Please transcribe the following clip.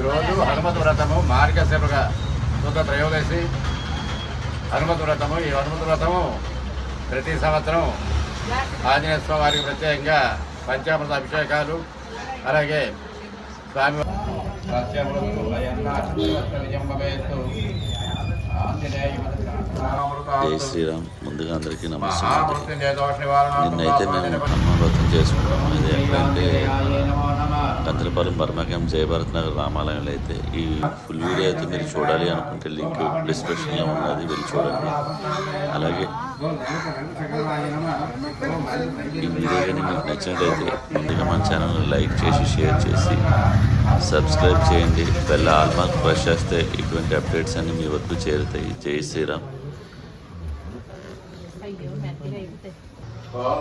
ఈరోజు హనుమత్ వ్రతము మార్గశిర శుద్ధ త్రయోదశి హనుమత్ వ్రతము. ఈ హనుమత్ వ్రతము ప్రతి సంవత్సరం ఆంజనేయ స్వామి వారికి ప్రత్యేకంగా పంచామృత అభిషేకాలు, అలాగే స్వామి జై శ్రీరామ్. ముందుగా అందరికీ నమస్కారం. నిన్నైతే మేము హనుమాన్ వ్రతం చేసుకున్నాము. ఇది ఎక్కడంటే కందలపాలెం బర్మకేం జయభారత్ నగర్ రామాలయంలో. అయితే ఈ ఫుల్ వీడియో అయితే మీరు చూడాలి అనుకుంటే లింక్ డిస్క్రిప్షన్లో ఉన్నది, వెళ్ళి చూడండి. అలాగే ఈ వీడియో కానీ మీకు నచ్చినట్లయితే ముందుగా మన ఛానల్ని లైక్ చేసి, షేర్ చేసి, సబ్స్క్రైబ్ చేయండి. బెల్ ఆల్ మార్క్ ప్రెస్ చేస్తే ఇటువంటి అప్డేట్స్ అన్నీ మీ వరకు చేరుతాయి. జై శ్రీరామ్. ఓం